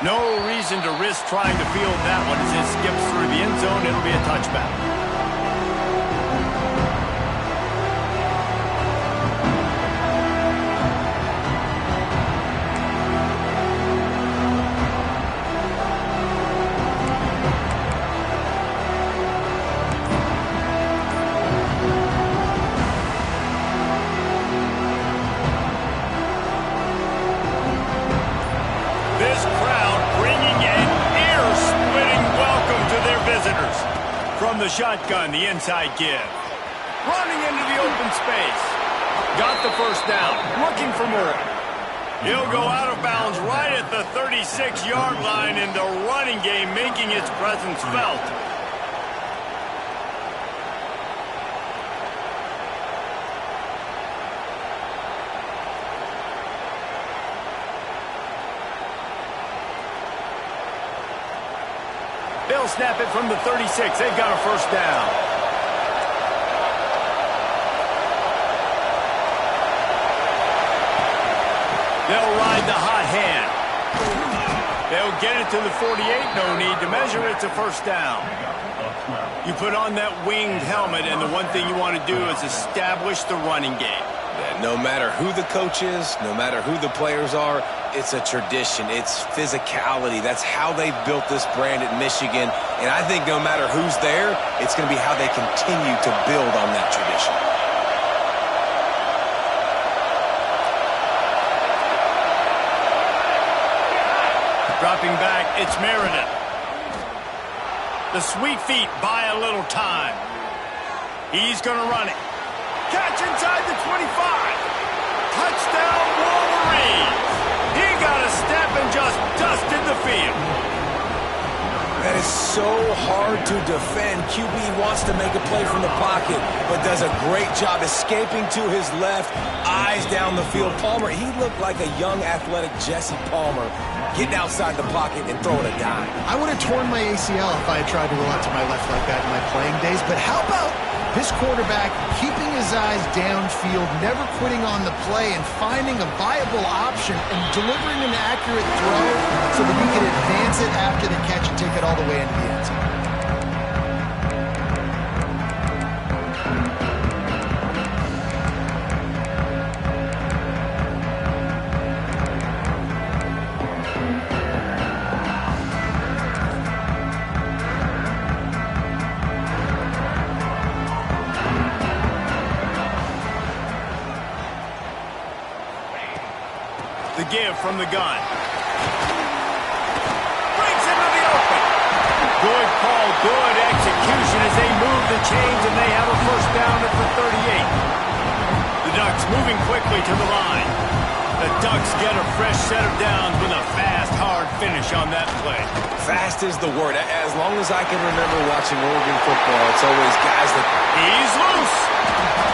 No reason to risk trying to field that one as it skips through the end zone. It'll be a touchback. From the shotgun, the inside give. Running into the open space. Got the first down. Looking for more. He'll go out of bounds right at the 36-yard line, and the running game making its presence felt. They'll snap it from the 36. They've got a first down. They'll ride the hot hand. They'll get it to the 48. No need to measure. It's a first down. You put on that winged helmet, and the one thing you want to do is establish the running game. No matter who the coach is, no matter who the players are, it's a tradition. It's physicality. That's how they've built this brand at Michigan. And I think no matter who's there, it's going to be how they continue to build on that tradition. Dropping back, it's Meredith. The sweet feet buy a little time. He's going to run it. Catch inside the 25. Touchdown, Wolverines. He got a step and just dusted the field. That is so hard to defend. QB wants to make a play from the pocket, but does a great job escaping to his left, eyes down the field. Palmer, he looked like a young, athletic Jesse Palmer, getting outside the pocket and throwing a dime. I would have torn my ACL if I had tried to roll out to my left like that in my playing days, but how about this quarterback keeping his eyes downfield, never quitting on the play, and finding a viable option and delivering an accurate throw so that he could advance it after the catch and take it all the way into the end zone. The give from the gun. Breaks into the open. Good call, good execution as they move the chains, and they have a first down at the 38. The Ducks moving quickly to the line. The Ducks get a fresh set of downs with a fast, hard finish on that play. Fast is the word. As long as I can remember watching Oregon football, it's always guys that... He's loose.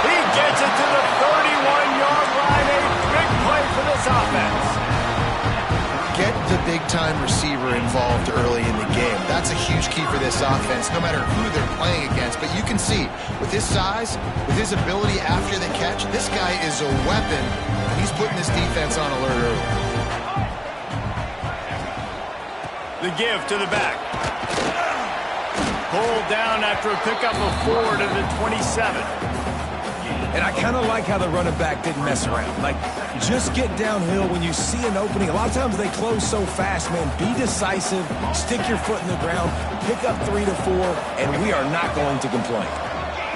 He gets it to the 31-yard line. A big play for this offense. Get the big-time receiver involved early in the game. That's a huge key for this offense, no matter who they're playing against. But you can see, with his size, with his ability after the catch, this guy is a weapon. He's putting this defense on alert early. The give to the back. Pulled down after a pickup of 4 to the 27. And I kind of like how the running back didn't mess around. Like, just get downhill when you see an opening. A lot of times they close so fast, man. Be decisive, stick your foot in the ground, pick up 3 to 4, and we are not going to complain.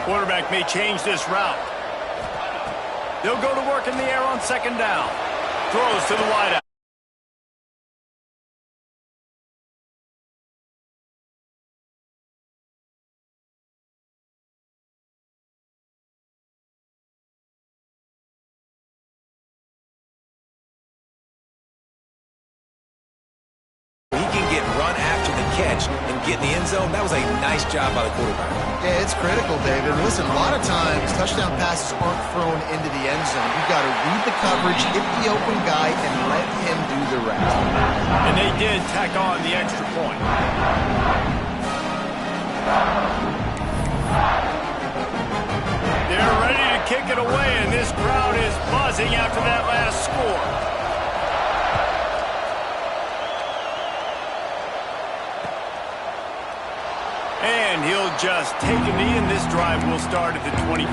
Quarterback may change this route. They'll go to work in the air on second down. Throws to the wideout. And get in the end zone. That was a nice job by the quarterback. Yeah, it's critical, David. Listen, a lot of times touchdown passes aren't thrown into the end zone. You've got to read the coverage, hit the open guy, and let him do the rest. And they did tack on the extra point. They're ready to kick it away, and this crowd is buzzing after that last score. adjust, take a knee, and this drive will start at the 25.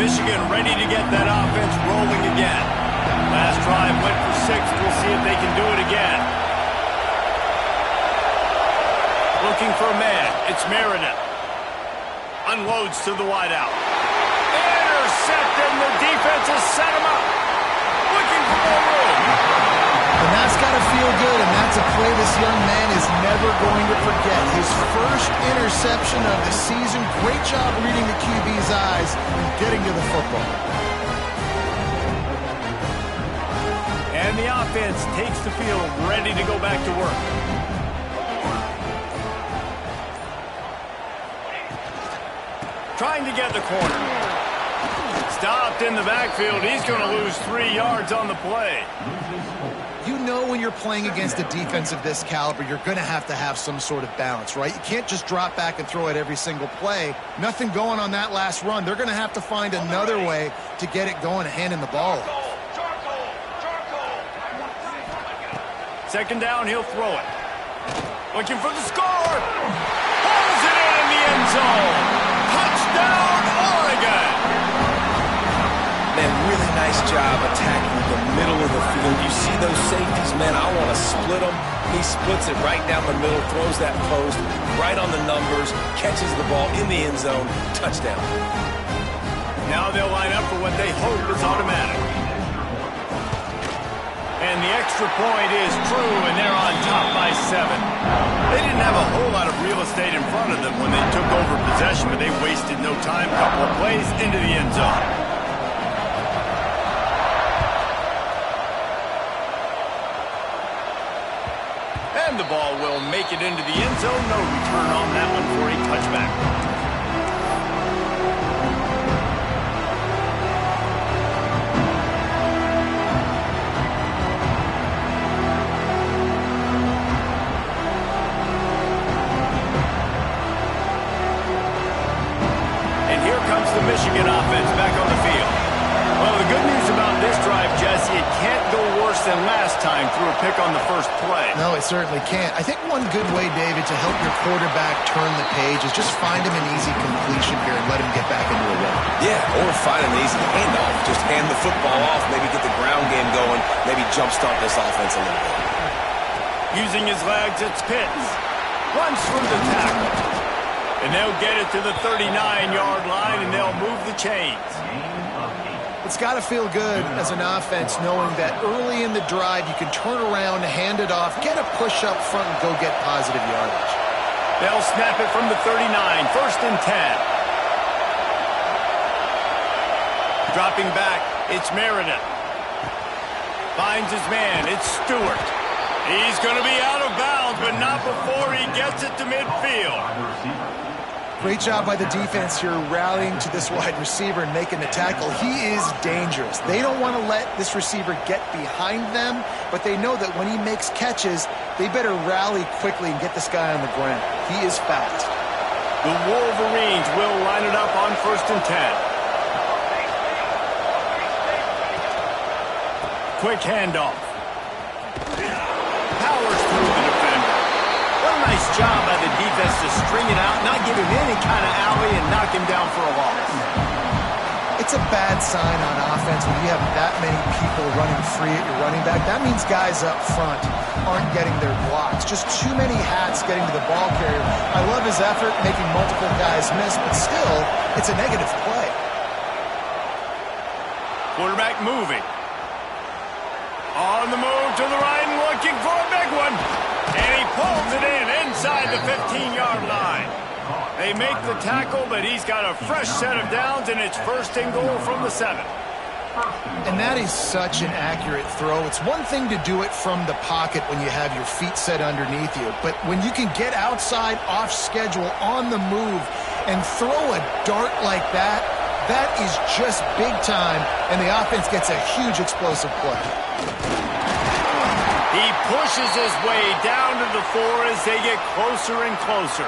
Michigan ready to get that offense rolling again. Last drive went for 6. We'll see if they can do it again. Looking for a man. It's Meredith. Unloads to the wideout. Intercepted, and the defense has set him up. Looking for more room. And that's got to feel good, and that's a play this young man is never going to forget. His first interception of the season. Great job reading the QB's eyes and getting to the football. And the offense takes the field, ready to go back to work. Trying to get the corner. Stopped in the backfield. He's going to lose 3 yards on the play. You know when you're playing against a defense of this caliber, you're going to have some sort of balance, right? You can't just drop back and throw it every single play. Nothing going on that last run. They're going to have to find another way to get it going and handing the ball off. Second down, he'll throw it. Looking for the score. Pulls it in the end zone. Touchdown, Oregon. Man, really nice job attacking the middle of the field. You see those safeties, man, I want to split them. He splits it right down the middle, throws that post, right on the numbers, catches the ball in the end zone, touchdown. Now they'll line up for what they hope is automatic. And the extra point is true, and they're on top by 7. They didn't have a whole lot of real estate in front of them when they took over possession, but they wasted no time. Couple of plays into the end zone. And the ball will make it into the end zone. No return on that one for a touchback. And here comes the Michigan offense back on the field. Well, the good news about this drive, Jesse, it can't go worse than last time through a pick on the first play. No, it certainly can't. I think one good way, David, to help your quarterback turn the page is just find him an easy completion here and let him get back into a run. Yeah, or find an easy handoff. Just hand the football off, maybe get the ground game going, maybe jumpstart this offense a little bit. Using his legs, it's Pitts. Runs through the tackle. And they'll get it to the 39-yard line, and they'll move the chains. It's got to feel good as an offense knowing that early in the drive you can turn around, hand it off, get a push up front, and go get positive yardage. They'll snap it from the 39, 1st and 10. Dropping back, it's Meredith. Finds his man, it's Stewart. He's going to be out of bounds, but not before he gets it to midfield. Great job by the defense here rallying to this wide receiver and making the tackle. He is dangerous. They don't want to let this receiver get behind them, but they know that when he makes catches, they better rally quickly and get this guy on the ground. He is fast. The Wolverines will line it up on 1st and 10. Quick handoff. Powers through the defender. What a nice job by the defense to string it out, not give him any kind of alley, and knock him down for a loss. It's a bad sign on offense when you have that many people running free at your running back. That means guys up front aren't getting their blocks. Just too many hats getting to the ball carrier. I love his effort, making multiple guys miss, but still, it's a negative play. Quarterback moving. On the move to the right and looking for a big one. And he pulls it in inside the 15-yard line. They make the tackle, but he's got a fresh set of downs, and it's 1st and goal from the 7. And that is such an accurate throw. It's one thing to do it from the pocket when you have your feet set underneath you, but when you can get outside, off schedule, on the move, and throw a dart like that, that is just big time, and the offense gets a huge explosive play. He pushes his way down to the 4 as they get closer and closer.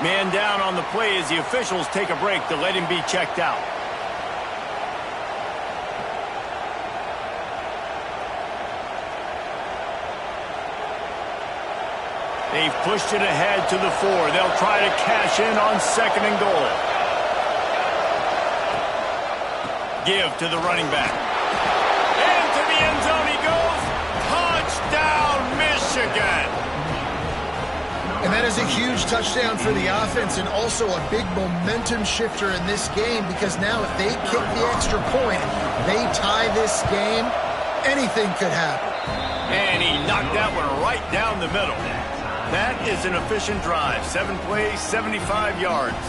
Man down on the play as the officials take a break to let him be checked out. They've pushed it ahead to the 4. They'll try to cash in on 2nd and goal. Give to the running back. Into the end zone he goes. Touchdown, Michigan. And that is a huge touchdown for the offense and also a big momentum shifter in this game because now if they kick the extra point, they tie this game, anything could happen. And he knocked that one right down the middle. That is an efficient drive. 7 plays, 75 yards.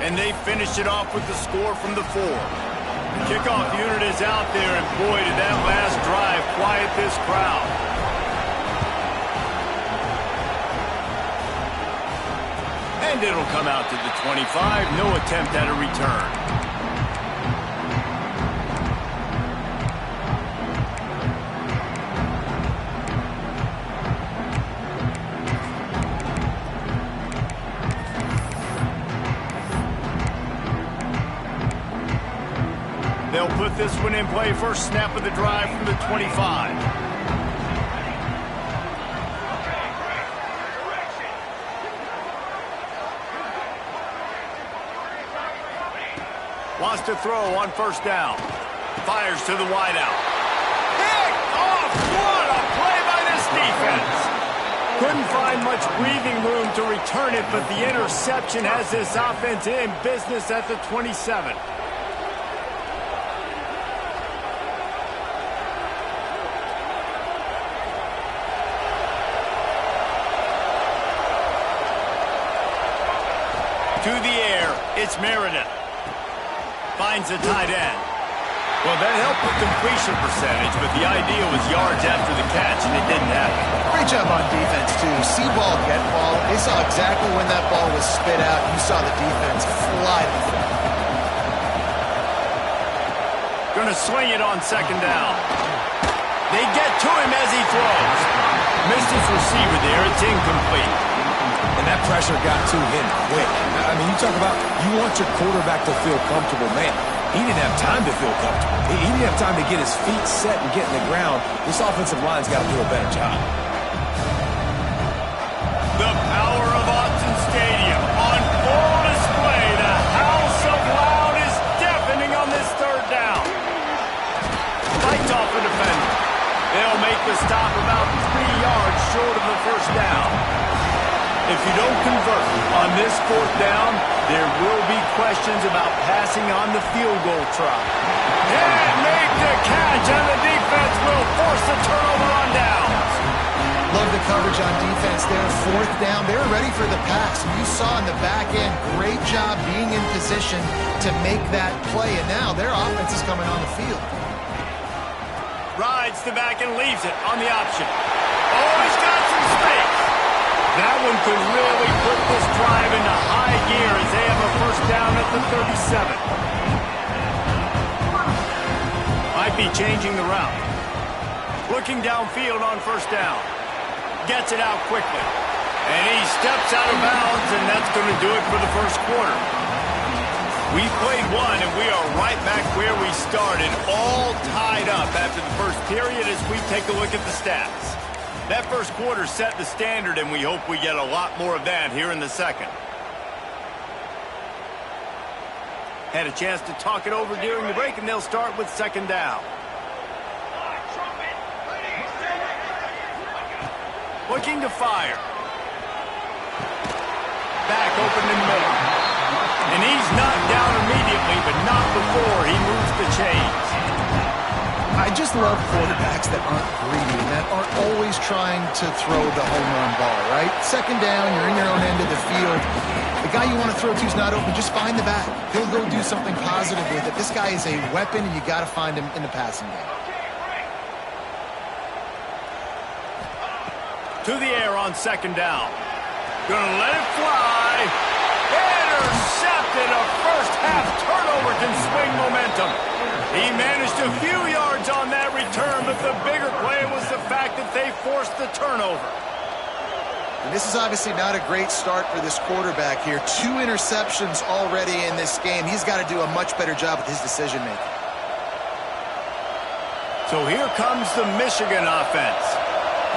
And they finished it off with the score from the 4. The kickoff unit is out there, and boy, did that last drive quiet this crowd. And it'll come out to the 25. No attempt at a return. They'll put this one in play. First snap of the drive from the 25. Wants to throw on first down. Fires to the wideout. Picked off! What a play by this defense! Couldn't find much breathing room to return it, but the interception has this offense in business at the 27. To the air, it's Meredith. Finds a tight end. Well, that helped with completion percentage, but the idea was yards after the catch, and it didn't happen. Great job on defense, too. See ball, get ball. They saw exactly when that ball was spit out. You saw the defense fly to the front. Gonna swing it on 2nd down. They get to him as he throws. Missed his receiver there. It's incomplete. And that pressure got to him quick. I mean, you talk about you want your quarterback to feel comfortable. Man, he didn't have time to feel comfortable. He didn't have time to get his feet set and get in the ground. This offensive line's got to do a better job. The power of Autzen Stadium on full display. The house of loud is deafening on this 3rd down. Fights off a defender. They'll make the stop about 3 yards short of the first down. If you don't convert on this 4th down, there will be questions about passing on the field goal try. Can't make the catch, and the defense will force the turnover on downs. Love the coverage on defense there. 4th down, they're ready for the pass. You saw in the back end, great job being in position to make that play, and now their offense is coming on the field. Rides the back and leaves it on the option. Oh, he's got some space. That one could really put this drive into high gear as they have a first down at the 37. Might be changing the route. Looking downfield on first down. Gets it out quickly. And he steps out of bounds, and that's going to do it for the first quarter. We played one, and we are right back where we started, all tied up after the first period as we take a look at the stats. That first quarter set the standard, and we hope we get a lot more of that here in the second. Had a chance to talk it over during the break, and they'll start with 2nd down. Looking to fire. Back open in the middle. And he's knocked down immediately, but not before he moves the chains. I just love quarterbacks that aren't greedy and that aren't always trying to throw the home run ball, right? 2nd down, you're in your own end of the field. The guy you want to throw to is not open. Just find the back. He'll go do something positive with it. This guy is a weapon, and you got to find him in the passing game. To the air on 2nd down. Gonna let it fly. Intercepted. A first-half turnover can swing momentum. He managed a few yards on that return, but the bigger play was the fact that they forced the turnover. And this is obviously not a great start for this quarterback here. 2 interceptions already in this game. He's got to do a much better job with his decision-making. So here comes the Michigan offense.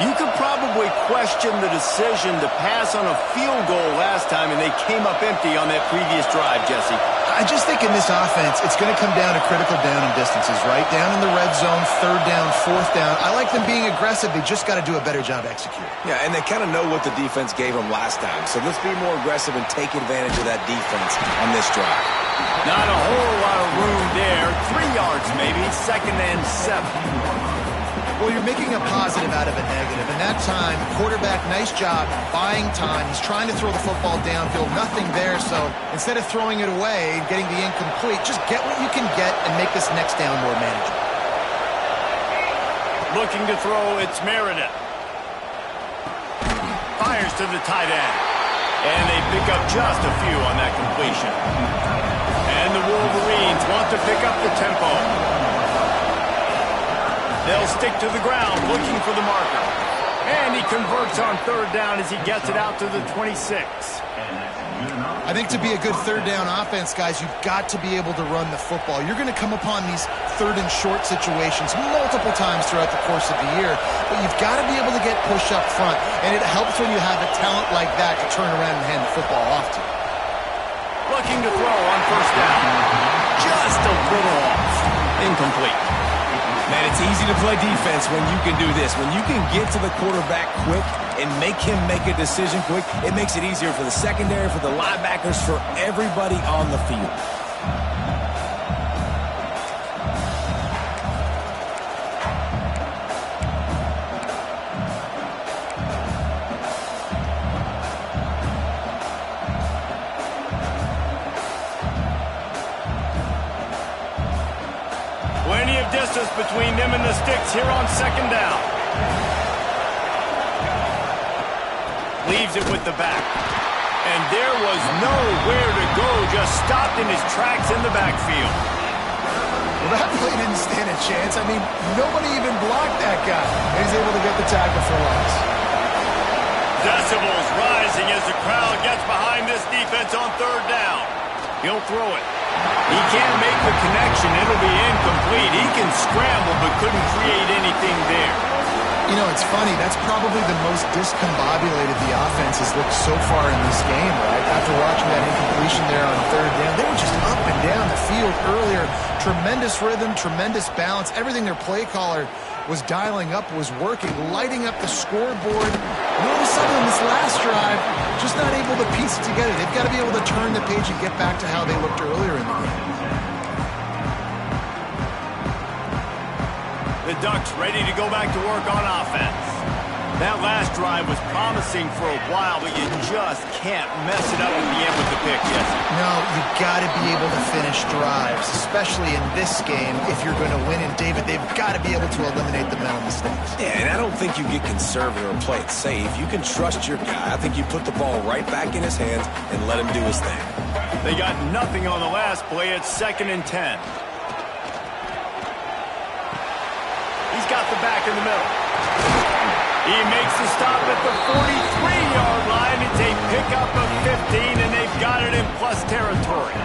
You could probably question the decision to pass on a field goal last time, and they came up empty on that previous drive, Jesse. I just think in this offense, it's going to come down to critical down and distances, right? Down in the red zone, 3rd down, 4th down. I like them being aggressive. They just got to do a better job executing. Yeah, and they kind of know what the defense gave them last time. So let's be more aggressive and take advantage of that defense on this drive. Not a whole lot of room there. 3 yards maybe, 2nd and 7. Well, you're making a positive out of a negative. And that time, quarterback, nice job buying time. He's trying to throw the football downfield. Nothing there, so instead of throwing it away and getting the incomplete, just get what you can get and make this next down more manageable. Looking to throw, it's Meredith. Fires to the tight end. And they pick up just a few on that completion. And the Wolverines want to pick up the tempo. They'll stick to the ground looking for the marker. And he converts on 3rd down as he gets it out to the 26. I think to be a good 3rd down offense, guys, you've got to be able to run the football. You're going to come upon these 3rd and short situations multiple times throughout the course of the year, but you've got to be able to get push up front, and it helps when you have a talent like that to turn around and hand the football off to. Looking to throw on 1st down. Just a little off. Incomplete. Man, it's easy to play defense when you can do this. When you can get to the quarterback quick and make him make a decision quick, it makes it easier for the secondary, for the linebackers, for everybody on the field. Plenty of distance between them and the sticks here on 2nd down. Leaves it with the back. And there was nowhere to go, just stopped in his tracks in the backfield. Well, that play didn't stand a chance. I mean, nobody even blocked that guy. And he's able to get the tackle for loss. Decibels rising as the crowd gets behind this defense on 3rd down. He'll throw it. He can't make the connection. It'll be incomplete. He can scramble but couldn't create anything there. You know, it's funny. That's probably the most discombobulated the offense has looked so far in this game, right? After watching that incompletion there on 3rd down, they were just up and down the field earlier. Tremendous rhythm, tremendous balance. Everything their play caller was dialing up was working, lighting up the scoreboard. And all of a sudden, in this last drive, just not able to piece it together. They've got to be able to turn the page and get back to how they looked earlier in the game. The Ducks ready to go back to work on offense. That last drive was promising for a while, but you just can't mess it up at the end with the pick, Jesse. No, you've got to be able to finish drives, especially in this game if you're going to win. And, David, they've got to be able to eliminate the mental mistakes. Yeah, and I don't think you get conservative or play it safe. You can trust your guy. I think you put the ball right back in his hands and let him do his thing. They got nothing on the last play. It's 2nd and 10. He's got the back in the middle. He makes the stop at the 43-yard line. It's a pickup of 15, and they've got it in plus territory.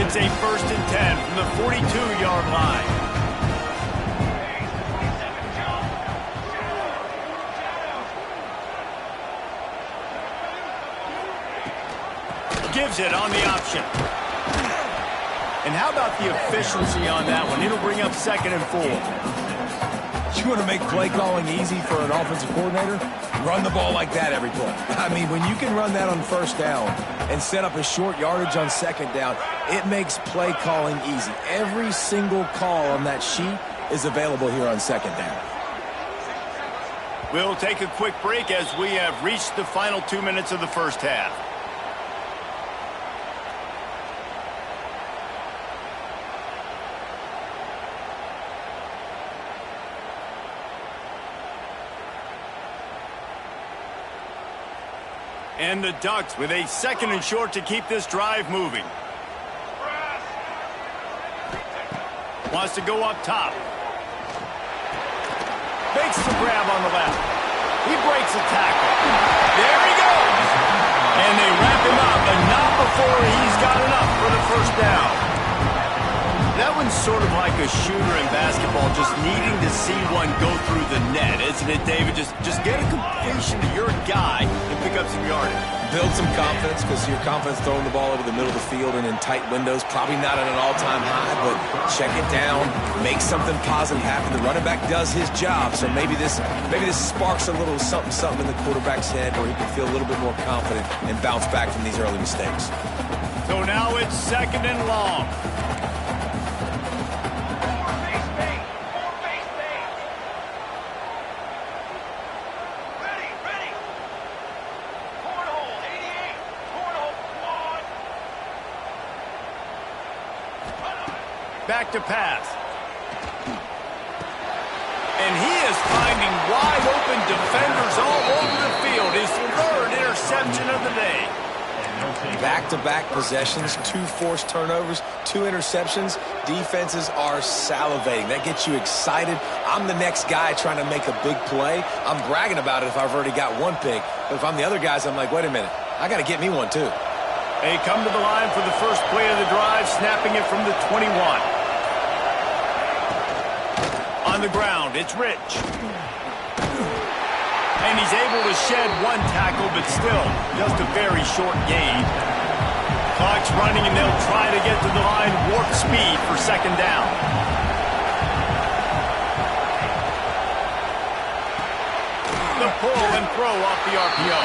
It's a 1st and 10 from the 42-yard line. Gives it on the option. And how about the efficiency on that one? It'll bring up 2nd and 4. You want to make play calling easy for an offensive coordinator? Run the ball like that every play. I mean, when you can run that on 1st down and set up a short yardage on 2nd down, it makes play calling easy. Every single call on that sheet is available here on 2nd down. We'll take a quick break as we have reached the final 2 minutes of the first half. And the Ducks with a 2nd and short to keep this drive moving. Wants to go up top. Makes the grab on the left. He breaks a tackle. There he goes. And they wrap him up, but not before he's got enough for the first down. That one's sort of like a shooter in basketball, just needing to see one go through the net, isn't it, David? Just get a completion to your guy and pick up some yardage. Build some confidence, because your confidence throwing the ball over the middle of the field and in tight windows, probably not at an all-time high, but check it down, make something positive happen. The running back does his job, so maybe this sparks a little something in the quarterback's head where he can feel a little bit more confident and bounce back from these early mistakes. So now it's 2nd and long. Back to pass. And he is finding wide open defenders all over the field. His 3rd interception of the day. Back-to-back possessions, 2 forced turnovers, 2 interceptions. Defenses are salivating. That gets you excited. I'm the next guy trying to make a big play. I'm bragging about it if I've already got one pick. But if I'm the other guys, I'm like, wait a minute. I got to get me one too. They come to the line for the first play of the drive, snapping it from the 21. On the ground, it's Rich. And he's able to shed 1 tackle, but still just a very short gain. Clock's running, and they'll try to get to the line warp speed for 2nd down. The pull and throw off the RPO.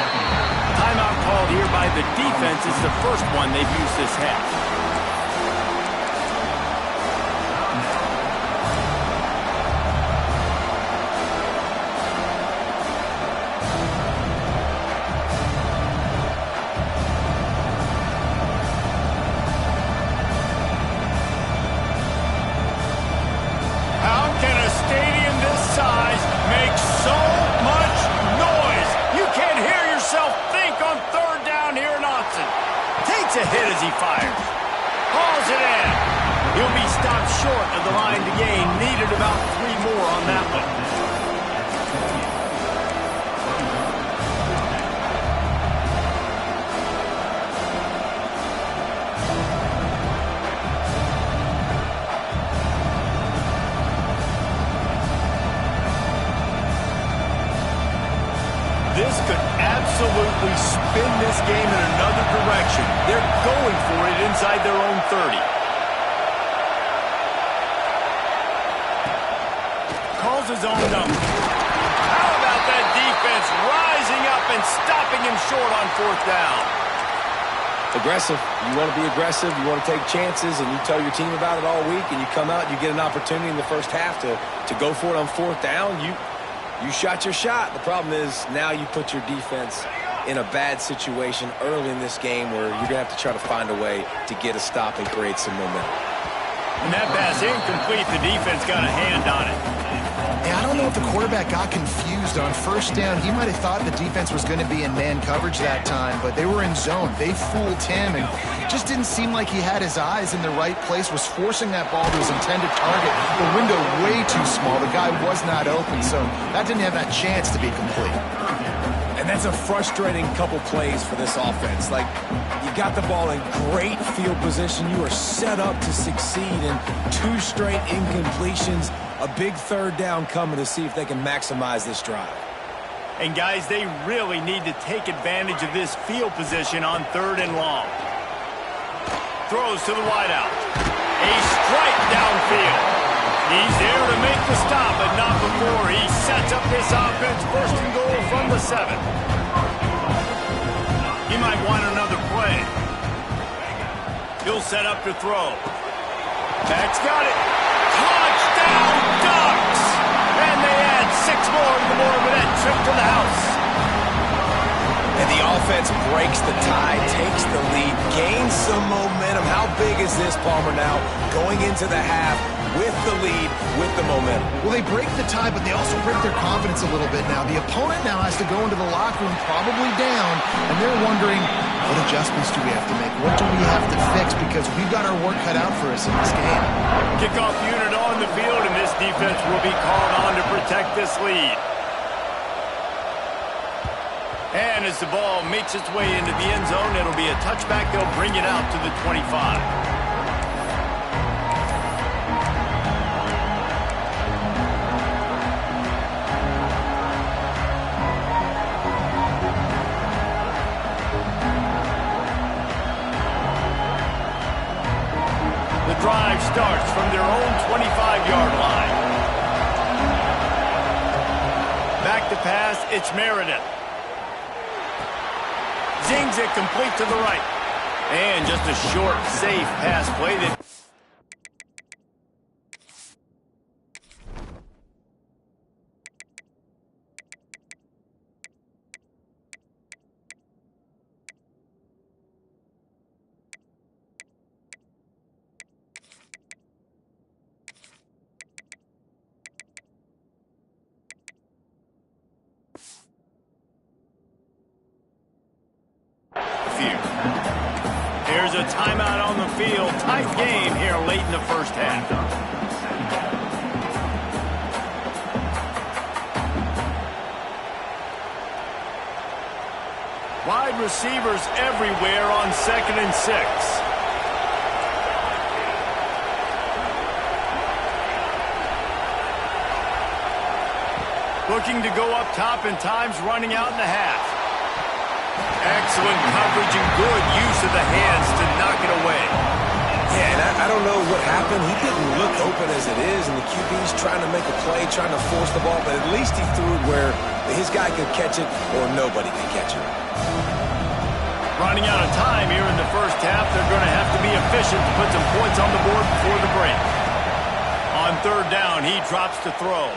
Timeout called here by the defense. It's the first one they've used this half. How can a stadium this size make so much noise? You can't hear yourself think on 3rd down here in Austin. Takes a hit as he fires. Hauls it in. He'll be stopped short of the line to gain. Needed about 3 more on that one. This could absolutely spin this game in another direction. They're going for it inside their own 30. Calls his own number. How about that defense rising up and stopping him short on 4th down? Aggressive. You want to be aggressive. You want to take chances, and you tell your team about it all week, and you come out and you get an opportunity in the first half to go for it on 4th down. You shot your shot. The problem is now you put your defense in a bad situation early in this game where you're going to have to try to find a way to get a stop and create some momentum. And that pass incomplete. The defense got a hand on it. Yeah, I don't know if the quarterback got confused on 1st down. He might have thought the defense was going to be in man coverage that time, but they were in zone. They fooled him, and just didn't seem like he had his eyes in the right place, was forcing that ball to his intended target. The window way too small. The guy was not open, so that didn't have that chance to be complete. And that's a frustrating couple plays for this offense. Like, you got the ball in great field position. You are set up to succeed, and 2 straight incompletions. A big 3rd down coming to see if they can maximize this drive. And, guys, they really need to take advantage of this field position on 3rd and long. Throws to the wideout. A strike downfield. He's there to make the stop, but not before he sets up this offense 1st and goal from the 7. He might want another play. He'll set up to throw. Back's got it. Touchdown, Ducks! And they add 6 more to the Morbidette trip to the house. And the offense breaks the tie, takes the lead, gains some momentum. How big is this, Palmer, now going into the half with the lead, with the momentum? Well, they break the tie, but they also break their confidence a little bit now. The opponent now has to go into the locker room probably down, and they're wondering, what adjustments do we have to make? What do we have to fix? Because we've got our work cut out for us in this game. Kickoff unit on the field, and this defense will be called on to protect this lead. And as the ball makes its way into the end zone, it'll be a touchback. They'll bring it out to the 25. The drive starts from their own 25-yard line. Back to pass, it's Meredith. Zings it complete to the right. And just a short, safe pass play that... There's a timeout on the field. Tight game here late in the first half. Wide receivers everywhere on 2nd and 6. Looking to go up top and times running out in the half. Excellent coverage and good use of the hands to knock it away. Yeah, and I don't know what happened. He didn't look open as it is, and the QB's trying to make a play, trying to force the ball, but at least he threw it where his guy could catch it or nobody could catch it. Running out of time here in the first half. They're going to have to be efficient to put some points on the board before the break. On 3rd down, he drops to throw.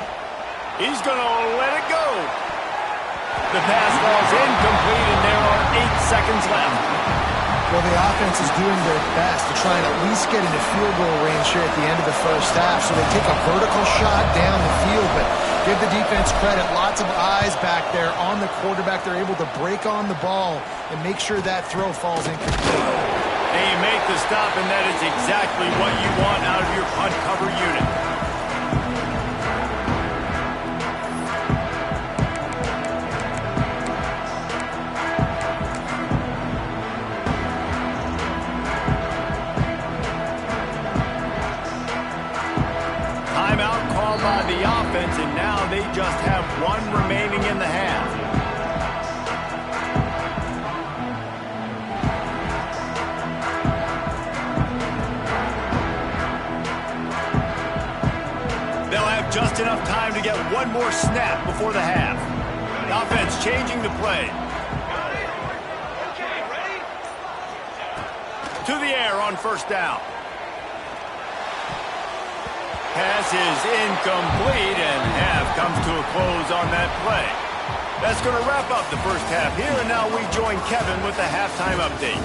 He's going to let it go. The pass falls incomplete, and there are 8 seconds left. Well, the offense is doing their best to try and at least get into field goal range here at the end of the first half. So they take a vertical shot down the field, but give the defense credit. Lots of eyes back there on the quarterback. They're able to break on the ball and make sure that throw falls incomplete. And you make the stop, and that is exactly what you want out of your punt cover unit. By the offense, and now they just have one remaining in the half. They'll have just enough time to get one more snap before the half. The offense changing the play. To the air on 1st down. Pass is incomplete, and half comes to a close on that play. That's going to wrap up the first half here, and now we join Kevin with the halftime update.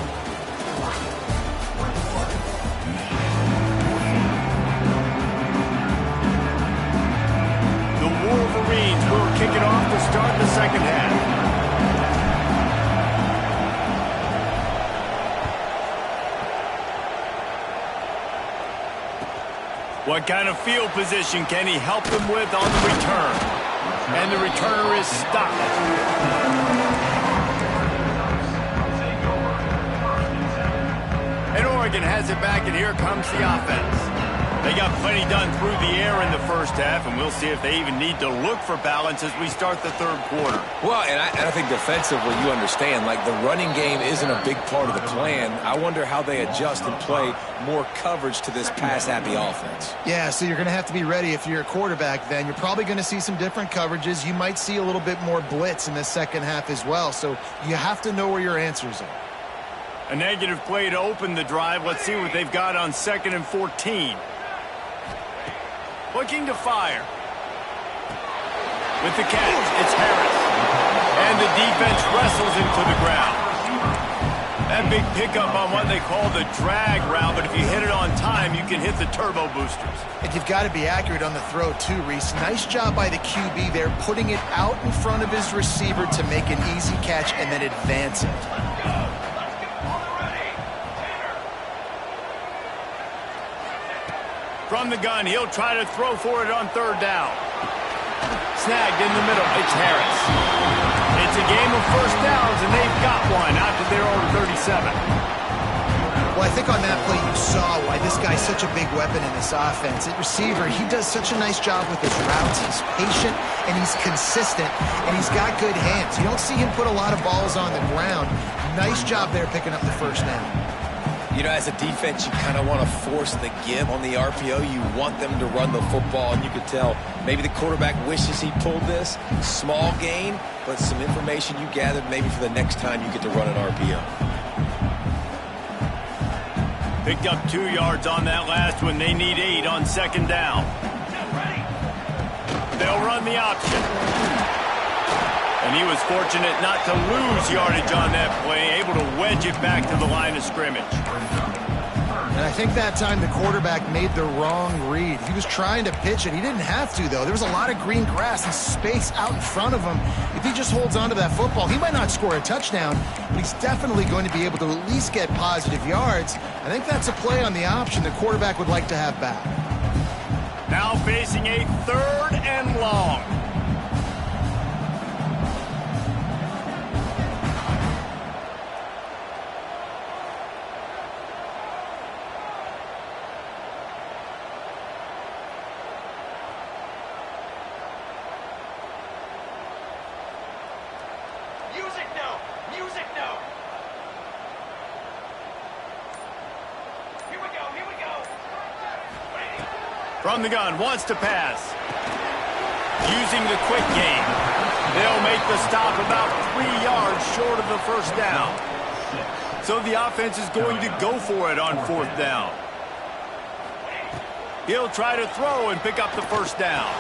The Wolverines will kick it off to start the second half. What kind of field position can he help them with on the return? And the returner is stopped. And Oregon has it back, and here comes the offense. They got plenty done through the air in the first half, and we'll see if they even need to look for balance as we start the 3rd quarter. Well, and I think defensively, you understand, like the running game isn't a big part of the plan. I wonder how they adjust and play more coverage to this pass-happy offense. Yeah, so you're going to have to be ready if you're a quarterback then. You're probably going to see some different coverages. You might see a little bit more blitz in the second half as well, so you have to know where your answers are. A negative play to open the drive. Let's see what they've got on 2nd and 14. Looking to fire. With the catch, it's Harris. And the defense wrestles him to the ground. That big pickup on what they call the drag route, but if you hit it on time, you can hit the turbo boosters. And you've got to be accurate on the throw too, Reese. Nice job by the QB there, putting it out in front of his receiver to make an easy catch and then advance it. From the gun, he'll try to throw for it on 3rd down. Snagged in the middle. It's Harris. It's a game of first downs, and they've got one out to their own 37. Well, I think on that play you saw why this guy's such a big weapon in this offense. At receiver, he does such a nice job with his routes. He's patient, and he's consistent, and he's got good hands. You don't see him put a lot of balls on the ground. Nice job there picking up the first down. You know, as a defense, you kind of want to force the give on the RPO. You want them to run the football, and you could tell maybe the quarterback wishes he pulled this. Small gain, but some information you gathered maybe for the next time you get to run an RPO. Picked up 2 yards on that last one. They need 8 on second down. They'll run the option. And he was fortunate not to lose yardage on that play, able to wedge it back to the line of scrimmage. And I think that time the quarterback made the wrong read. He was trying to pitch it. He didn't have to, though. There was a lot of green grass and space out in front of him. If he just holds on to that football, he might not score a touchdown, but he's definitely going to be able to at least get positive yards. I think that's a play on the option the quarterback would like to have back. Now facing a 3rd and long. From the gun, wants to pass. Using the quick game. They'll make the stop about 3 yards short of the first down. So the offense is going to go for it on 4th down. He'll try to throw and pick up the first down.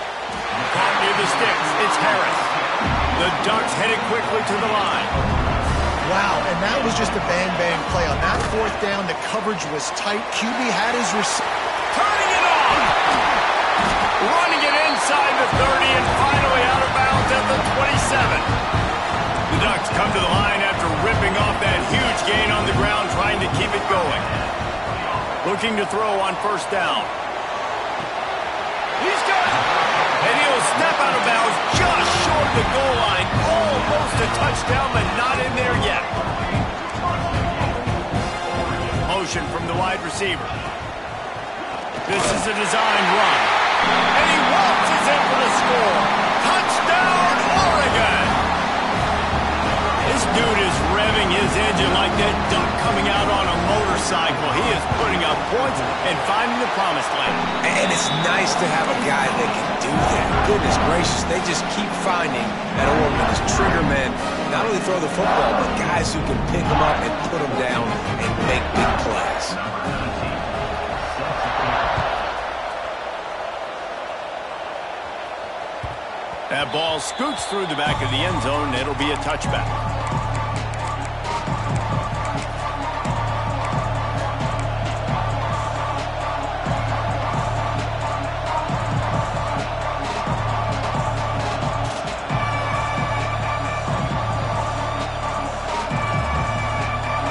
Caught near the sticks. It's Harris. The Ducks headed quickly to the line. Wow, and that was just a bang-bang play. On that 4th down, the coverage was tight. QB had his turning it on! Running it inside the 30 and finally out of bounds at the 27. The Ducks come to the line after ripping off that huge gain on the ground, trying to keep it going. Looking to throw on first down. He's got it! And he'll step out of bounds just short of the goal line. Almost a touchdown, but not in there yet. Motion from the wide receiver. This is a designed run. And he waltzes in for the score. Touchdown, Oregon! This dude is revving his engine like that duck coming out on a motorcycle. He is putting up points and finding the promised land. And it's nice to have a guy that can do that. Goodness gracious, they just keep finding at Oregon as trigger men. Not only throw the football, but guys who can pick them up and put them down and make big plays. That ball scoots through the back of the end zone, and it'll be a touchback.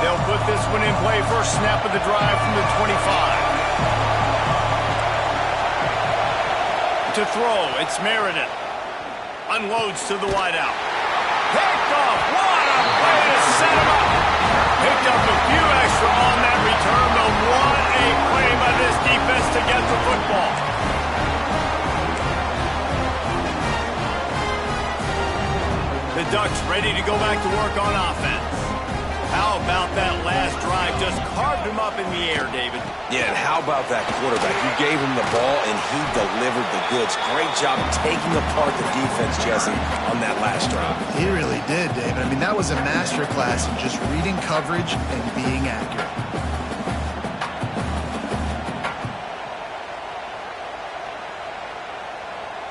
They'll put this one in play. First snap of the drive from the 25. To throw, it's Meredith. Unloads to the wideout. Picked off. What a way to set him up. Picked up a few extra on that return, but what a play by this defense to get the football. The Ducks ready to go back to work on offense. How about that last drive? Just carved him up in the air, David. Yeah, and how about that quarterback? You gave him the ball, and he delivered the goods. Great job taking apart the defense, Jesse, on that last drive. He really did, David. I mean, that was a masterclass in just reading coverage and being accurate.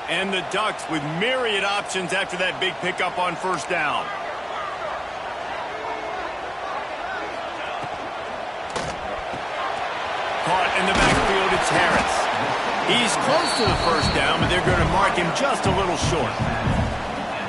And the Ducks with myriad options after that big pickup on first down. Caught in the backfield, it's Harris. He's close to the first down, but they're going to mark him just a little short.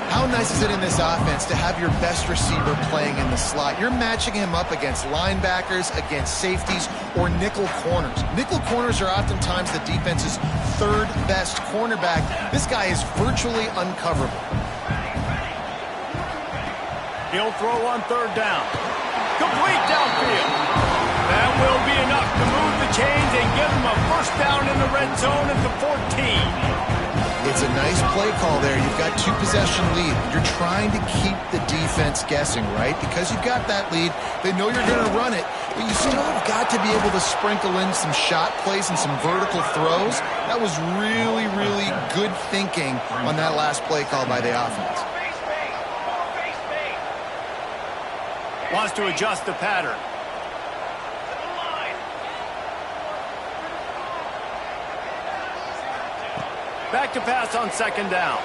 How nice is it in this offense to have your best receiver playing in the slot? You're matching him up against linebackers, against safeties, or nickel corners. Nickel corners are oftentimes the defense's third best cornerback. This guy is virtually uncoverable. He'll throw on third down. Complete downfield. That will be enough to move the chains and give them a first down in the red zone at the 14. It's a nice play call there. You've got 2-possession lead. You're trying to keep the defense guessing, right? Because you've got that lead, they know you're going to run it, but you still have got to be able to sprinkle in some shot plays and some vertical throws. That was really, really good thinking on that last play call by the offense. Wants to adjust the pattern. Back to pass on second down.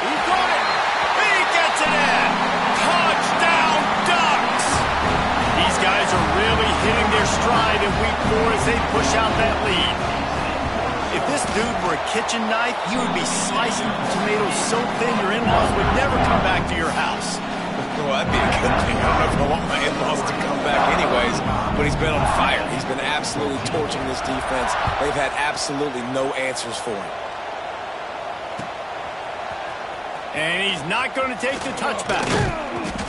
He got it. He gets it in. Touchdown, Ducks. These guys are really hitting their stride in week 4 as they push out that lead. If this dude were a kitchen knife, he would be slicing tomatoes so thin your in-laws would never come back to your house. Well, that'd be a good thing. I don't know if I want my in-laws to come back anyways, but he's been on fire. He's been absolutely torching this defense. They've had absolutely no answers for him. And he's not going to take the touchback.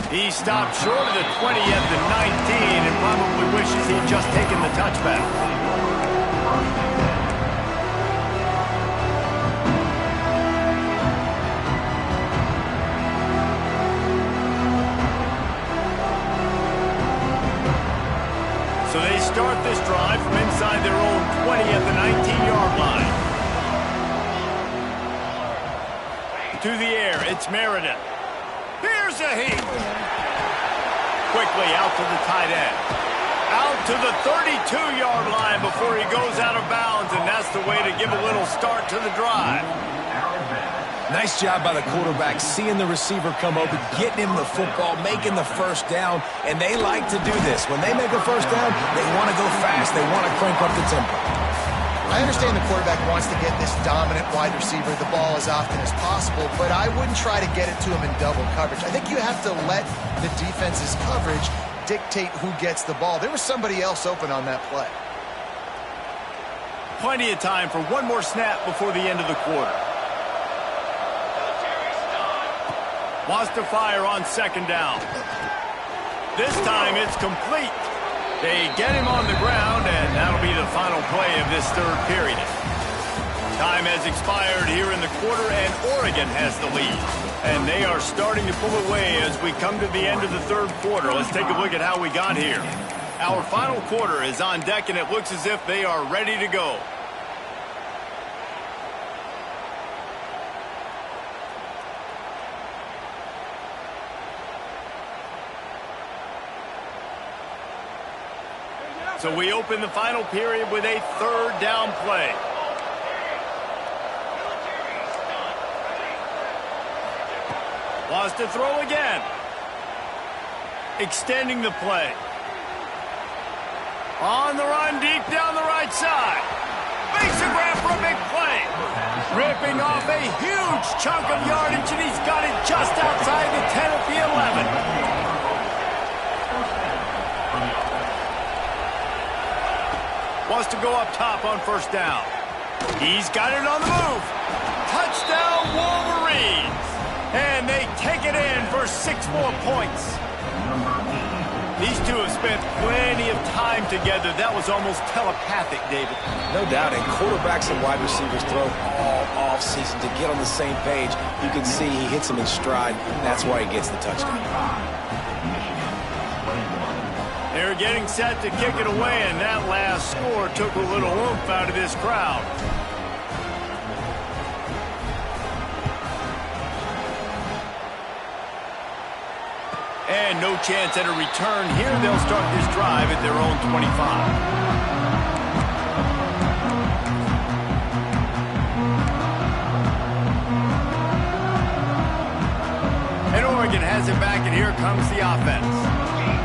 He stopped short of the 20 at the 19 and probably wishes he'd just taken the touchback. So they start this drive from inside their own 20 at the 19-yard line. To the air, it's Meredith. Here's a heat. Quickly out to the tight end. Out to the 32-yard line before he goes out of bounds, and that's the way to give a little start to the drive. Nice job by the quarterback, seeing the receiver come open, getting him the football, making the first down, and they like to do this. When they make a first down, they want to go fast. They want to crank up the tempo. I understand the quarterback wants to get this dominant wide receiver the ball as often as possible, but I wouldn't try to get it to him in double coverage. I think you have to let the defense's coverage dictate who gets the ball. There was somebody else open on that play. Plenty of time for one more snap before the end of the quarter. Wants to fire on second down. This time it's complete. They get him on the ground, and that'll be the final play of this third period. Time has expired here in the quarter, and Oregon has the lead. And they are starting to pull away as we come to the end of the third quarter. Let's take a look at how we got here. Our final quarter is on deck, and it looks as if they are ready to go. So we open the final period with a third down play. Wants to throw again. Extending the play. On the run, deep down the right side. Makes a grab for a big play. Ripping off a huge chunk of yardage, and he's got it just outside the 10 at the 11. Wants to go up top on first down. He's got it on the move. Touchdown, Wolverines. And they take it in for 6 more points. These two have spent plenty of time together. That was almost telepathic, David. No doubt, and quarterbacks and wide receivers throw all offseason to get on the same page. You can see he hits them in stride. That's why he gets the touchdown. They're getting set to kick it away, and that last score took a little oomph out of this crowd. And no chance at a return here. They'll start this drive at their own 25. And Oregon has it back, and here comes the offense.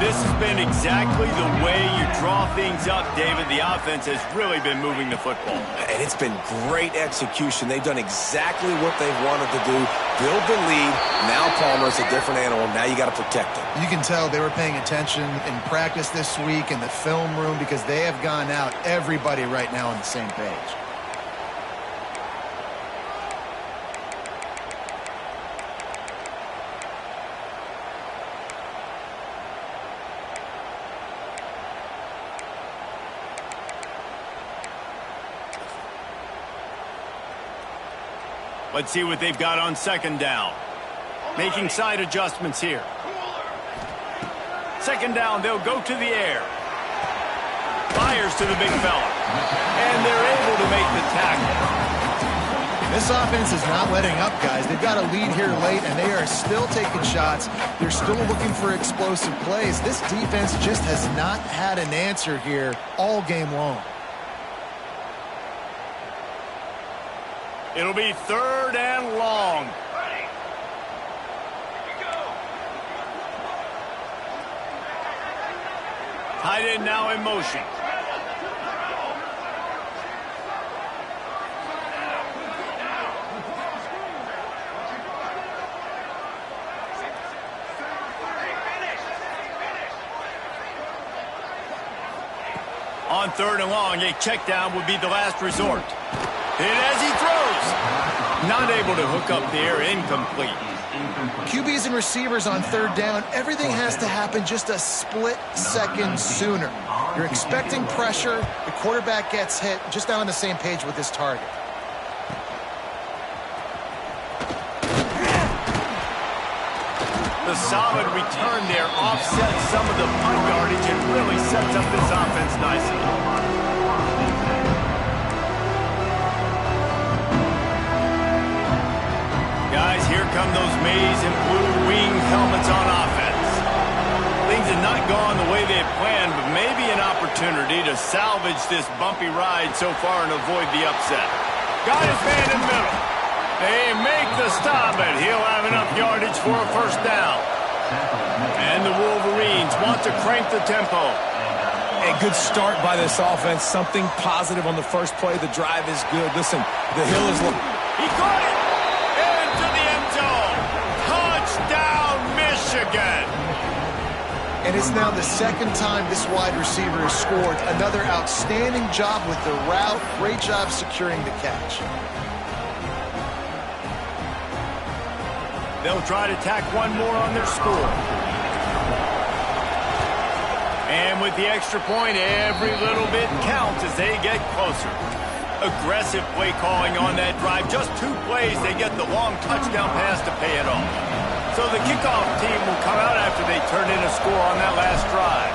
This has been exactly the way you draw things up, David. The offense has really been moving the football. And it's been great execution. They've done exactly what they've wanted to do. Build the lead. Now Palmer's a different animal. Now you got to protect him. You can tell they were paying attention in practice this week in the film room because they have gone out, everybody right now on the same page. Let's see what they've got on second down. Making side adjustments here. Second down, they'll go to the air. Fires to the big fella. And they're able to make the tackle. This offense is not letting up, guys. They've got a lead here late, and they are still taking shots. They're still looking for explosive plays. This defense just has not had an answer here all game long. It'll be third and long. Tight end now in motion. On third and long, a check down would be the last resort. And as he throws, not able to hook up the air, incomplete. QBs and receivers on third down, everything has to happen just a split second sooner. You're expecting pressure, the quarterback gets hit, just not on the same page with his target. The solid return there offsets some of the punt yardage and really sets up this offense nicely. Guys, here come those maize and blue wing helmets on offense. Things have not gone the way they had planned, but maybe an opportunity to salvage this bumpy ride so far and avoid the upset. Got his man in the middle. They make the stop, and he'll have enough yardage for a first down. And the Wolverines want to crank the tempo. A good start by this offense. Something positive on the first play. The drive is good. Listen, the hill is low. He caught it! Into the end zone! Touchdown, Michigan! And it's now the second time this wide receiver has scored. Another outstanding job with the route. Great job securing the catch. They'll try to tack one more on their score. And with the extra point, every little bit counts as they get closer. Aggressive play calling on that drive. Just 2 plays, they get the long touchdown pass to pay it off. So the kickoff team will come out after they turn in a score on that last drive.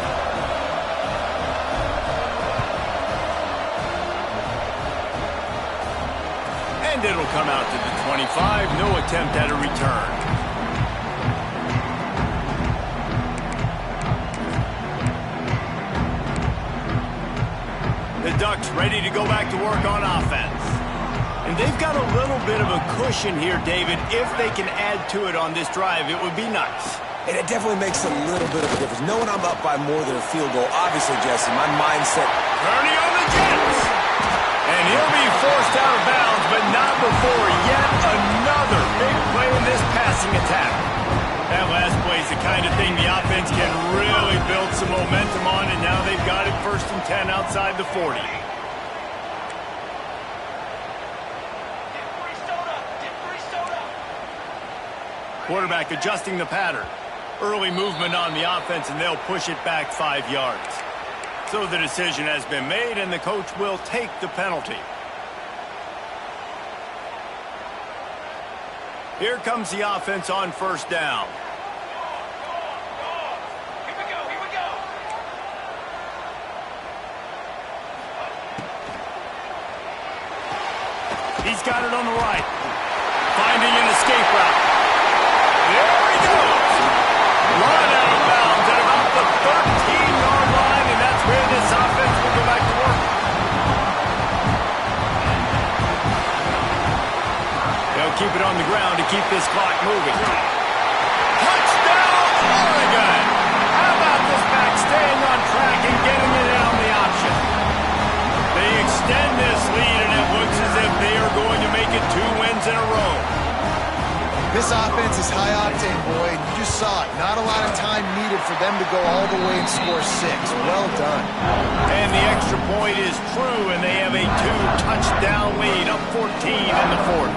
And it'll come out to the 25. No attempt at a return. The Ducks ready to go back to work on offense. And they've got a little bit of a cushion here, David. If they can add to it on this drive, it would be nice. And it definitely makes a little bit of a difference. Knowing I'm up by more than a field goal, obviously, Jesse, my mindset. Kearney on the Jets. And he'll be forced out of bounds, but not before yet another big play in this passing attack. That last play is the kind of thing the offense can really build some momentum on, and now they've got it 1st and 10 outside the 40. Quarterback adjusting the pattern. Early movement on the offense, and they'll push it back 5 yards. So the decision has been made, and the coach will take the penalty. Here comes the offense on first down. Here we go. He's got it on the right. Finding an escape route. There he goes. Run out of bounds at about the 13-yard line, and that's where this offense will go back to work. They'll keep it on the ground to keep this clock moving. Touchdown, Oregon! How about this back staying on track and getting it in on the option? They extend this lead, and it looks as if they are going to make it 2 wins in a row. This offense is high octane, boy. You just saw it. Not a lot of time needed for them to go all the way and score 6. Well done. And the extra point is true, and they have a 2-touchdown lead, up 14 in the 4th.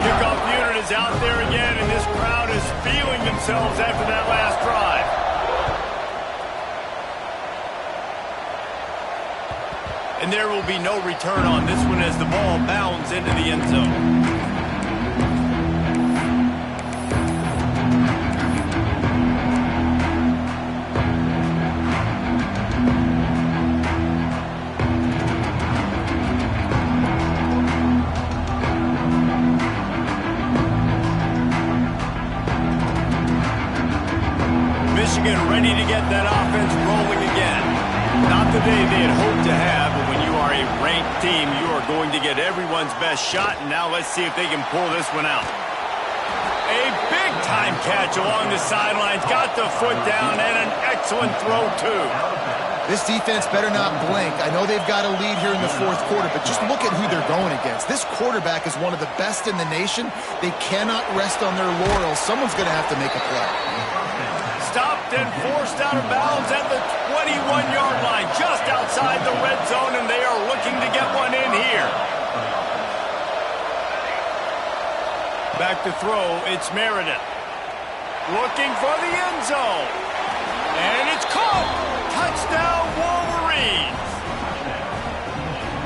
Kickoff unit is out there again, and this crowd is feeling themselves after that last drive. And there will be no return on this one as the ball bounds into the end zone. Michigan ready to get that offense rolling again. Not the day they had hoped to have, but when you are a ranked team, you are going to get everyone's best shot, and now let's see if they can pull this one out. A big-time catch along the sidelines, got the foot down, and an excellent throw, too. This defense better not blink. I know they've got a lead here in the fourth quarter, but just look at who they're going against. This quarterback is one of the best in the nation. They cannot rest on their laurels. Someone's going to have to make a play. Stopped and forced out of bounds at the 21-yard line, just outside the red zone, and they are looking to get one in here. Back to throw, it's Meredith. Looking for the end zone. And it's caught. Touchdown, Wolverines.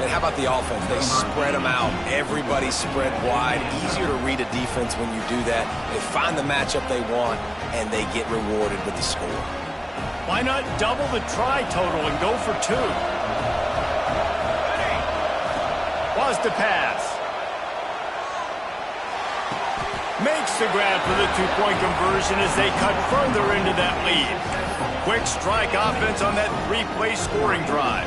And how about the offense? They spread them out. Everybody spread wide. Easier to read a defense when you do that. They find the matchup they want, and they get rewarded with the score. Why not double the try total and go for two? Was the pass. Makes the grab for the two-point conversion as they cut further into that lead. Quick strike offense on that three-play scoring drive.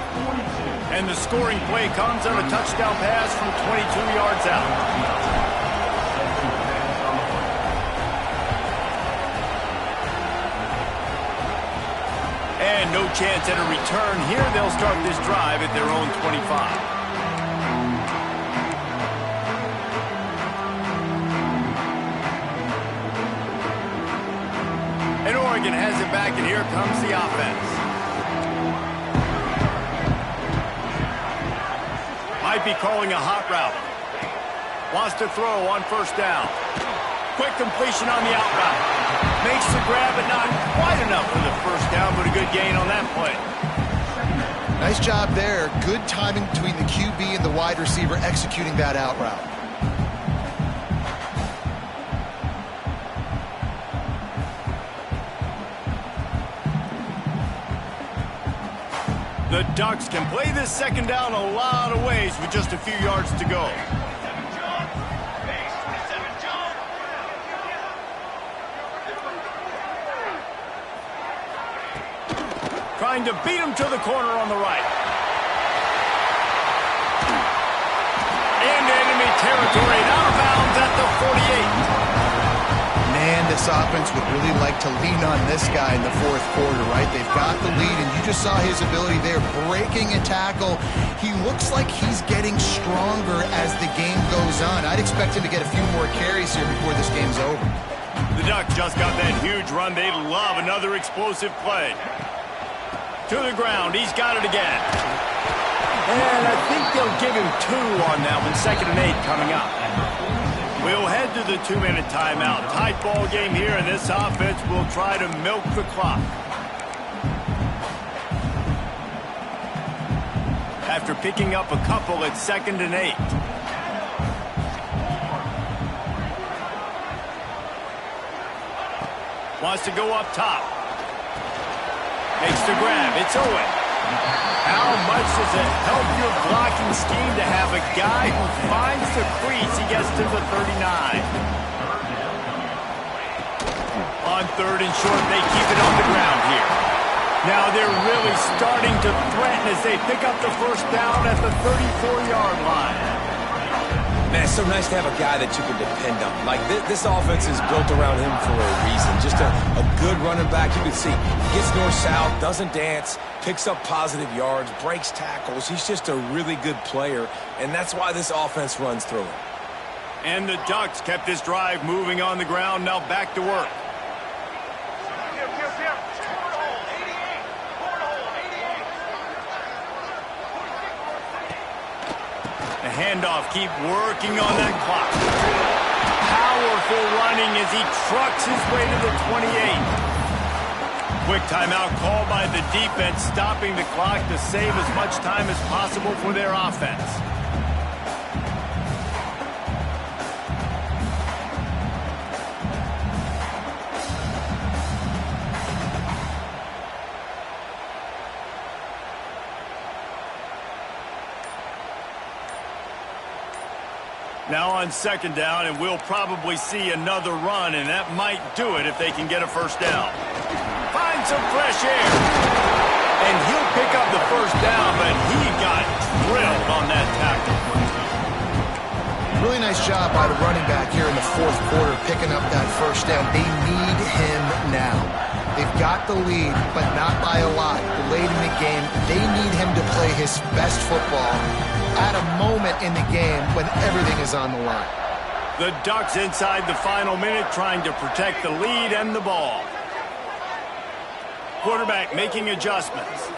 And the scoring play comes on a touchdown pass from 22 yards out. And no chance at a return here. They'll start this drive at their own 25. And Oregon has it back, and here comes the offense. Might be calling a hot route. Wants to throw on first down. Quick completion on the out route. Makes the grab, but not quite enough for the first down, but a good gain on that play. Nice job there. Good timing between the QB and the wide receiver executing that out route. The Ducks can play this second down a lot of ways with just a few yards to go. Trying to beat him to the corner on the right. Into enemy territory and out of bounds at the 48. Man, this offense would really like to lean on this guy in the fourth quarter, right? They've got the lead, and you just saw his ability there, breaking a tackle. He looks like he's getting stronger as the game goes on. I'd expect him to get a few more carries here before this game's over. The Ducks just got that huge run. They'd love another explosive play. To the ground. He's got it again. And I think they'll give him two on that one. 2nd and 8 coming up. We'll head to the 2-minute timeout. Tight ball game here, and this offense will try to milk the clock. After picking up a couple at 2nd and 8. Wants to go up top. Makes the grab. It's Owen. How much does it help your blocking scheme to have a guy who finds the crease? He gets to the 39. On 3rd and short, they keep it on the ground here. Now they're really starting to threaten as they pick up the first down at the 34-yard line. Man, it's so nice to have a guy that you can depend on. Like, this offense is built around him for a reason. Just a good running back. You can see he gets north-south, doesn't dance, picks up positive yards, breaks tackles. He's just a really good player, and that's why this offense runs through him. And the Ducks kept this drive moving on the ground. Now back to work. The handoff, keep working on that clock. Powerful running as he trucks his way to the 28. Quick timeout called by the defense, stopping the clock to save as much time as possible for their offense. Now on second down, and we'll probably see another run, and that might do it if they can get a first down. Find some fresh air. And he'll pick up the first down, but he got drilled on that tackle. Really nice job by the running back here in the fourth quarter, picking up that first down. They need him now. They've got the lead, but not by a lot. Late in the game, they need him to play his best football at a moment in the game when everything is on the line. The Ducks inside the final minute trying to protect the lead and the ball. Quarterback making adjustments.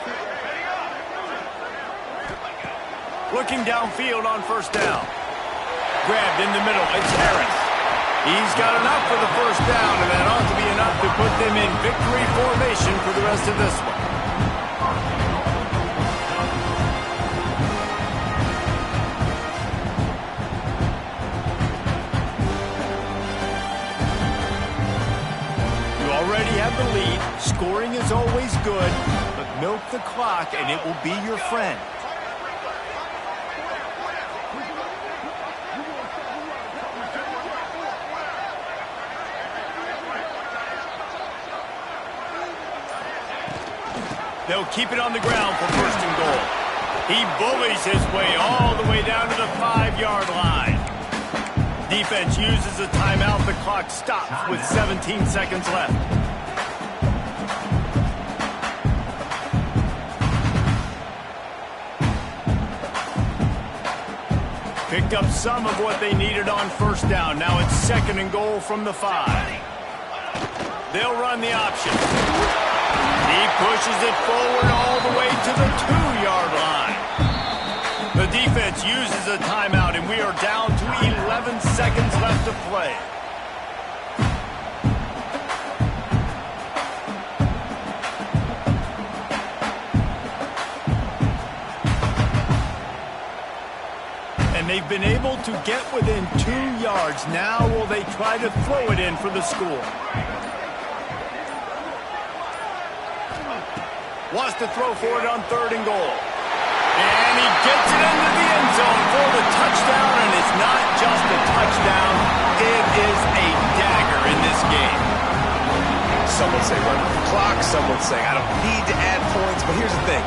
Looking downfield on first down. Grabbed in the middle. It's Harris. He's got enough for the first down, and that ought to be enough to put them in victory formation for the rest of this one. You already have the lead. Scoring is always good, but milk the clock, and it will be your friend. They'll keep it on the ground for first and goal. He bullies his way all the way down to the 5-yard line. Defense uses a timeout. The clock stops with 17 seconds left. Picked up some of what they needed on first down. Now it's second and goal from the 5. They'll run the option. He pushes it forward all the way to the 2-yard line. The defense uses a timeout, and we are down to 11 seconds left to play. And they've been able to get within 2 yards. Now will they try to throw it in for the score? Wants to throw for it on third and goal. And he gets it into the end zone for the touchdown, and it's not just a touchdown, it is a dagger in this game. Some would say run the clock, some would say I don't need to add points, but here's the thing.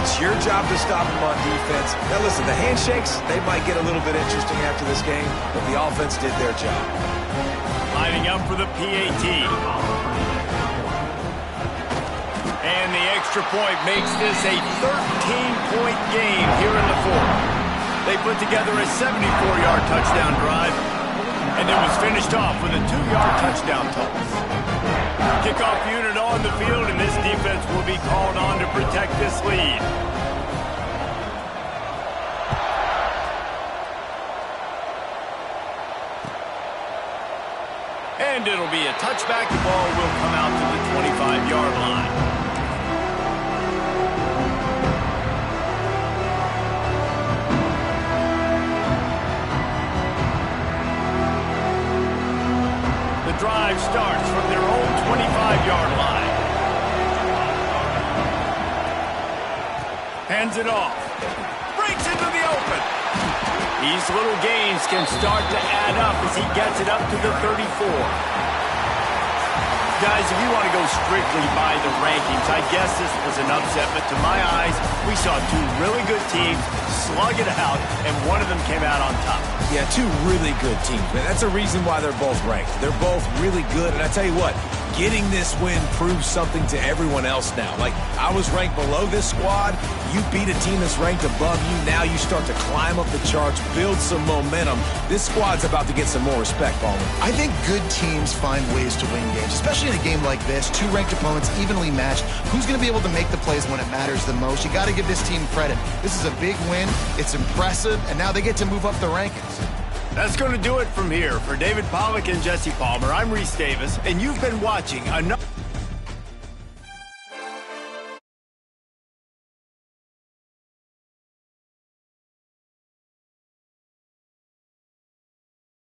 It's your job to stop them on defense. Now listen, the handshakes, they might get a little bit interesting after this game, but the offense did their job. Lining up for the PAT. And the extra point makes this a 13-point game here in the fourth. They put together a 74-yard touchdown drive, and it was finished off with a 2-yard touchdown toss. Kickoff unit on the field, and this defense will be called on to protect this lead. And it'll be a touchback. The ball will come out to the 25-yard line. Drive starts from their own 25-yard line. Hands it off. Breaks into the open. These little gains can start to add up as he gets it up to the 34. Guys, if you want to go strictly by the rankings, I guess this was an upset, but to my eyes, we saw two really good teams slug it out, and one of them came out on top. Yeah, two really good teams, man. That's a reason why they're both ranked. They're both really good, and I tell you what, getting this win proves something to everyone else now. Like, I was ranked below this squad. You beat a team that's ranked above you. Now you start to climb up the charts, build some momentum. This squad's about to get some more respect, Palmer. I think good teams find ways to win games, especially in a game like this. Two ranked opponents, evenly matched. Who's going to be able to make the plays when it matters the most? You got to give this team credit. This is a big win. It's impressive, and now they get to move up the rankings. That's going to do it from here. For David Pollack and Jesse Palmer, I'm Reese Davis, and you've been watching another...